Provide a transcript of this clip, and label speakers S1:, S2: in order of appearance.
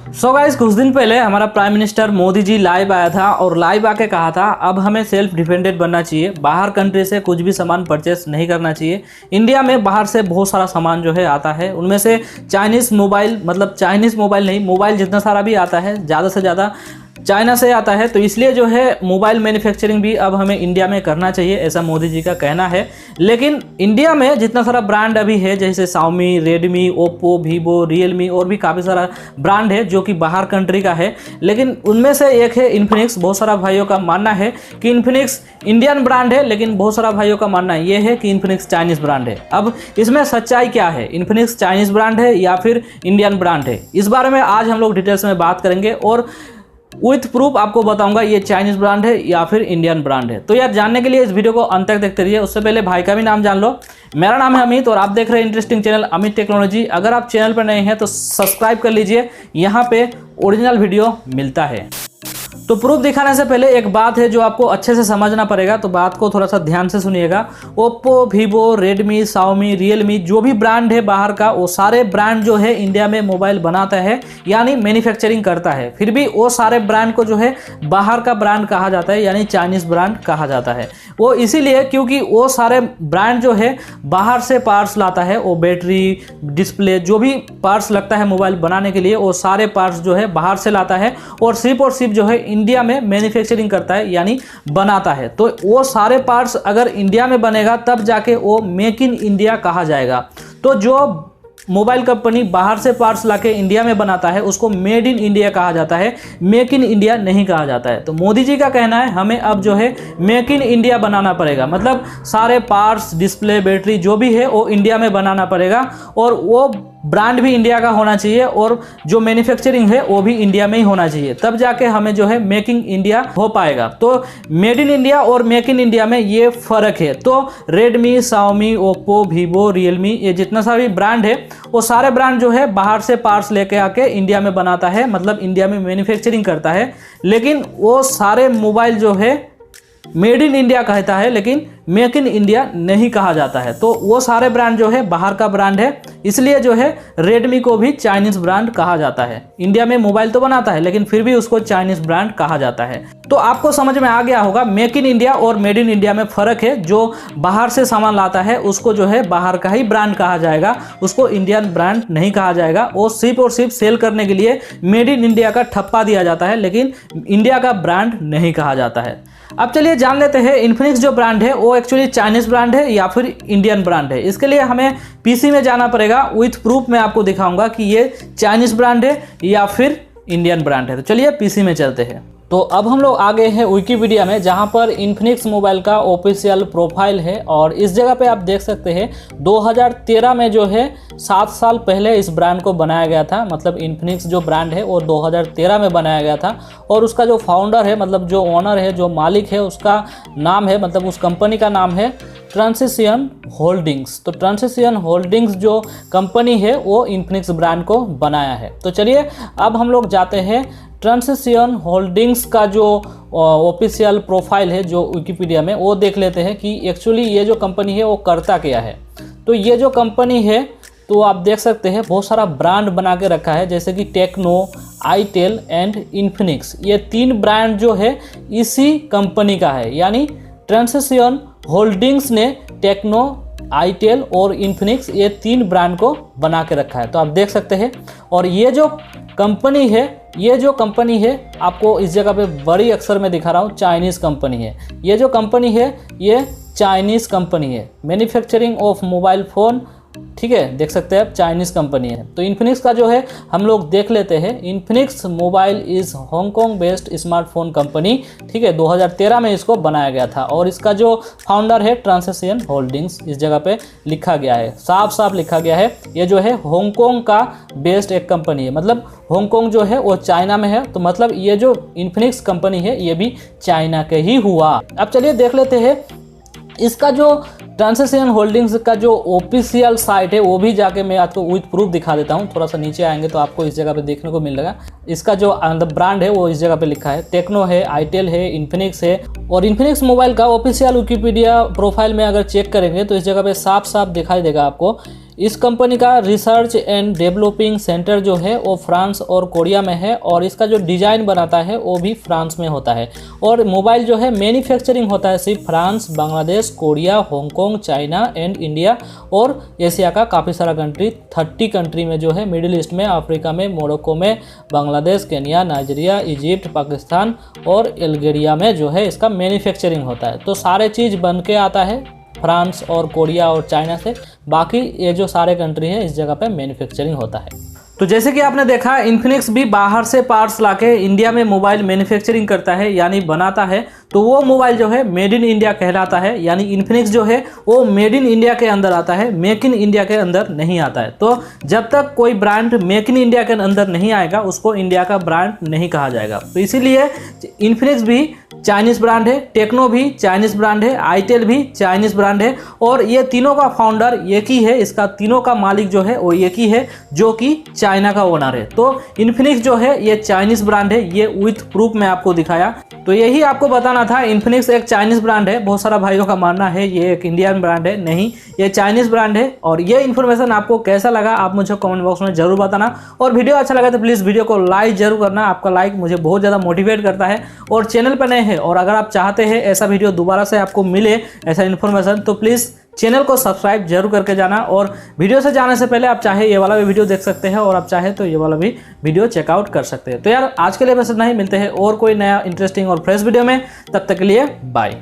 S1: So guys, कुछ दिन पहले हमारा prime minister Modi ji live आया था और लाइव आके कहा था अब हमें सेल्फ डिपेंडेंट बनना चाहिए, बाहर कंट्री से कुछ भी सामान परचेस नहीं करना चाहिए। इंडिया में बाहर से बहुत सारा सामान जो है आता है, उनमें से चाइनीज़ मोबाइल, मतलब चाइनीज़ मोबाइल नहीं, मोबाइल जितना सारा भी आता है ज़्यादा से ज़्यादा चाइना से आता है। तो इसलिए जो है मोबाइल मैन्युफैक्चरिंग भी अब हमें इंडिया में करना चाहिए, ऐसा मोदी जी का कहना है। लेकिन इंडिया में जितना सारा ब्रांड अभी है, जैसे Xiaomi, Redmi, Oppo, Vivo, Realme और भी काफ़ी सारा ब्रांड है जो कि बाहर कंट्री का है, लेकिन उनमें से एक है इन्फिनिक्स। बहुत सारा भाइयों का मानना है कि इन्फिनिक्स इंडियन ब्रांड है, लेकिन बहुत सारा भाइयों का मानना ये है कि इन्फिनिक्स चाइनीज़ ब्रांड है। अब इसमें सच्चाई क्या है, इन्फिनिक्स चाइनीज़ ब्रांड है या फिर इंडियन ब्रांड है, इस बारे में आज हम लोग डिटेल्स में बात करेंगे और विथ प्रूफ आपको बताऊंगा ये चाइनीज़ ब्रांड है या फिर इंडियन ब्रांड है। तो यार, जानने के लिए इस वीडियो को अंत तक देखते रहिए। उससे पहले भाई का भी नाम जान लो। मेरा नाम है अमित और आप देख रहे हैं इंटरेस्टिंग चैनल अमित टेक्नोलॉजी। अगर आप चैनल पर नए हैं तो सब्सक्राइब कर लीजिए, यहाँ पे ओरिजिनल वीडियो मिलता है। तो प्रूफ दिखाने से पहले एक बात है जो आपको अच्छे से समझना पड़ेगा, तो बात को थोड़ा सा ध्यान से सुनिएगा। Oppo, Vivo, Redmi, Xiaomi, Realme जो भी ब्रांड है बाहर का, वो सारे ब्रांड जो है इंडिया में मोबाइल बनाता है, यानी मैन्युफैक्चरिंग करता है। फिर भी वो सारे ब्रांड को जो है बाहर का ब्रांड कहा जाता है, यानी चाइनीज़ ब्रांड कहा जाता है। वो इसीलिए क्योंकि वो सारे ब्रांड जो है बाहर से पार्ट्स लाता है, वो बैटरी, डिस्प्ले, जो भी पार्ट्स लगता है मोबाइल बनाने के लिए, वो सारे पार्ट्स जो है बाहर से लाता है और सिर्फ जो है इंडिया में मैन्युफैक्चरिंग करता है, यानी बनाता है। तो वो सारे पार्ट्स अगर इंडिया में बनेगा तब जाके वो मेक इन इंडिया कहा जाएगा। तो जो मोबाइल कंपनी बाहर से पार्ट्स लाके इंडिया में बनाता है उसको मेड इन इंडिया कहा जाता है, मेक इन इंडिया नहीं कहा जाता है। तो मोदी जी का कहना है हमें अब जो है मेक इन इंडिया बनाना पड़ेगा, मतलब सारे पार्ट्स, डिस्प्ले, बैटरी जो भी है वो इंडिया में बनाना पड़ेगा और वो ब्रांड भी इंडिया का होना चाहिए और जो मैन्युफैक्चरिंग है वो भी इंडिया में ही होना चाहिए, तब जाके हमें जो है मेकिंग इंडिया हो पाएगा। तो मेड इन इंडिया और मेक इन इंडिया में ये फ़र्क है। तो Redmi, Xiaomi, Oppo, Vivo, Realme, ये जितना सारी ब्रांड है वो सारे ब्रांड जो है बाहर से पार्ट्स लेके आके इंडिया में बनाता है, मतलब इंडिया में मैन्युफैक्चरिंग करता है। लेकिन वो सारे मोबाइल जो है मेड इन इंडिया कहता है, लेकिन मेक इन इंडिया नहीं कहा जाता है। तो वो सारे ब्रांड जो है बाहर का ब्रांड है, इसलिए जो है रेडमी को भी चाइनीज़ ब्रांड कहा जाता है। इंडिया में मोबाइल तो बनाता है लेकिन फिर भी उसको चाइनीज़ ब्रांड कहा जाता है। तो आपको समझ में आ गया होगा मेक इन इंडिया और मेड इन इंडिया में फ़र्क है। जो बाहर से सामान लाता है उसको जो है बाहर का ही ब्रांड कहा जाएगा, उसको इंडियन ब्रांड नहीं कहा जाएगा। वो सिर्फ और सिर्फ सेल करने के लिए मेड इन इंडिया का ठप्पा दिया जाता है, लेकिन इंडिया का ब्रांड नहीं कहा जाता है। अब चलिए जान लेते हैं इन्फिनिक्स जो ब्रांड है वो एक्चुअली चाइनीज़ ब्रांड है या फिर इंडियन ब्रांड है। इसके लिए हमें पीसी में जाना पड़ेगा, विथ प्रूफ मैं आपको दिखाऊंगा कि ये चाइनीज़ ब्रांड है या फिर इंडियन ब्रांड है। तो चलिए पीसी में चलते हैं। तो अब हम लोग आ गए हैं विकिपीडिया में, जहां पर इन्फिनिक्स मोबाइल का ऑफिशियल प्रोफाइल है और इस जगह पे आप देख सकते हैं 2013 में जो है 7 साल पहले इस ब्रांड को बनाया गया था। मतलब इन्फिनिक्स जो ब्रांड है वो 2013 में बनाया गया था और उसका जो फाउंडर है, मतलब जो ओनर है, जो मालिक है, उसका नाम है, मतलब उस कंपनी का नाम है ट्रांसिशन होल्डिंग्स। तो ट्रांसिशन होल्डिंग्स जो कंपनी है वो इन्फिनिक्स ब्रांड को बनाया है। तो चलिए अब हम लोग जाते हैं ट्रांसिशन होल्डिंग्स का जो ऑफिशियल प्रोफाइल है जो विकिपीडिया में, वो देख लेते हैं कि एक्चुअली ये जो कंपनी है वो करता क्या है। तो ये जो कंपनी है, तो आप देख सकते हैं बहुत सारा ब्रांड बना के रखा है, जैसे कि टेक्नो, आईटेल एंड इन्फिनिक्स। ये 3 ब्रांड जो है इसी कंपनी का है, यानी ट्रांसिशन होल्डिंग्स ने टेक्नो, आईटेल और इन्फिनिक्स ये 3 ब्रांड को बना के रखा है। तो आप देख सकते हैं। और ये जो कंपनी है, आपको इस जगह पे बड़ी अक्षर में दिखा रहा हूँ, चाइनीज़ कंपनी है। ये जो कंपनी है ये चाइनीज़ कंपनी है, मैन्युफैक्चरिंग ऑफ मोबाइल फ़ोन, ठीक है, देख सकते हैं आप, चाइनीज़ कंपनी है। तो इन्फिनिक्स का जो है हम लोग देख लेते हैं। Infinix mobile is Hong Kong based smartphone company, ठीक है, 2013 में इसको बनाया गया था और इसका जो फाउंडर है ट्रांसिशन होल्डिंग्स, इस जगह पे लिखा गया है, साफ साफ लिखा गया है। ये जो है हांगकांग का बेस्ड एक कंपनी है, मतलब हांगकांग जो है वो चाइना में है, तो मतलब ये जो इन्फिनिक्स कंपनी है ये भी चाइना के ही हुआ। अब चलिए देख लेते हैं इसका जो ट्रांसिशन होल्डिंग्स का जो ऑफिशियल साइट है वो भी जाके मैं आपको विद प्रूफ दिखा देता हूँ। थोड़ा सा नीचे आएंगे तो आपको इस जगह पे देखने को मिलेगा। इसका जो ब्रांड है वो इस जगह पे लिखा है, टेक्नो है, आईटेल है, इन्फिनिक्स है। और इन्फिनिक्स मोबाइल का ऑफिशियल विकिपीडिया प्रोफाइल में अगर चेक करेंगे तो इस जगह पे साफ साफ दिखाई देगा आपको इस कंपनी का रिसर्च एंड डेवलपिंग सेंटर जो है वो फ्रांस और कोरिया में है और इसका जो डिज़ाइन बनाता है वो भी फ्रांस में होता है। और मोबाइल जो है मैन्युफैक्चरिंग होता है सिर्फ France, Bangladesh, Korea, Hong Kong, China and India और एशिया का काफ़ी सारा कंट्री, 30 कंट्री में जो है, मिडिल ईस्ट में, अफ्रीका में, मोरक्को में, Bangladesh, Kenya, Nigeria, Egypt, Pakistan और अल्जीरिया में जो है इसका मैन्युफैक्चरिंग होता है। तो सारे चीज़ बन के आता है फ्रांस और कोरिया और चाइना से, बाकी ये जो सारे कंट्री हैं इस जगह पे मैन्युफैक्चरिंग होता है। तो जैसे कि आपने देखा, इन्फिनिक्स भी बाहर से पार्ट्स लाके इंडिया में मोबाइल मैन्युफैक्चरिंग करता है यानी बनाता है, तो वो मोबाइल जो है मेड इन इंडिया कहलाता है। यानी इन्फिनिक्स जो है वो मेड इन इंडिया के अंदर आता है, मेक इन इंडिया के अंदर नहीं आता है। तो जब तक कोई ब्रांड मेक इन इंडिया के अंदर नहीं आएगा उसको इंडिया का ब्रांड नहीं कहा जाएगा। तो इसीलिए इन्फिनिक्स भी चाइनीज़ ब्रांड है, टेक्नो भी चाइनीज़ ब्रांड है, आईटेल भी चाइनीज़ ब्रांड है और ये तीनों का फाउंडर एक ही है, इसका तीनों का मालिक जो है वो एक ही है जो कि चाइना का ओनर है। तो इन्फिनिक्स जो है ये चाइनीज़ ब्रांड है, ये विथ प्रूफ मैं आपको दिखाया। तो यही आपको बताना था, इन्फिनिक्स एक चाइनीज़ ब्रांड है। बहुत सारा भाइयों का मानना है ये एक इंडियन ब्रांड है, नहीं, ये चाइनीज़ ब्रांड है। और ये इन्फॉर्मेशन आपको कैसा लगा आप मुझे कमेंट बॉक्स में जरूर बताना और वीडियो अच्छा लगा तो प्लीज़ वीडियो को लाइक जरूर करना। आपका लाइक मुझे बहुत ज़्यादा मोटिवेट करता है। और चैनल पर नए हैं और अगर आप चाहते हैं ऐसा वीडियो दोबारा से आपको मिले, ऐसा इन्फॉर्मेशन, तो प्लीज़ चैनल को सब्सक्राइब जरूर करके जाना। और वीडियो से जाने से पहले आप चाहे ये वाला भी वीडियो देख सकते हैं और आप चाहे तो ये वाला भी वीडियो चेकआउट कर सकते हैं। तो यार आज के लिए बस इतना ही, मिलते हैं और कोई नया इंटरेस्टिंग और फ्रेश वीडियो में, तब तक के लिए बाय।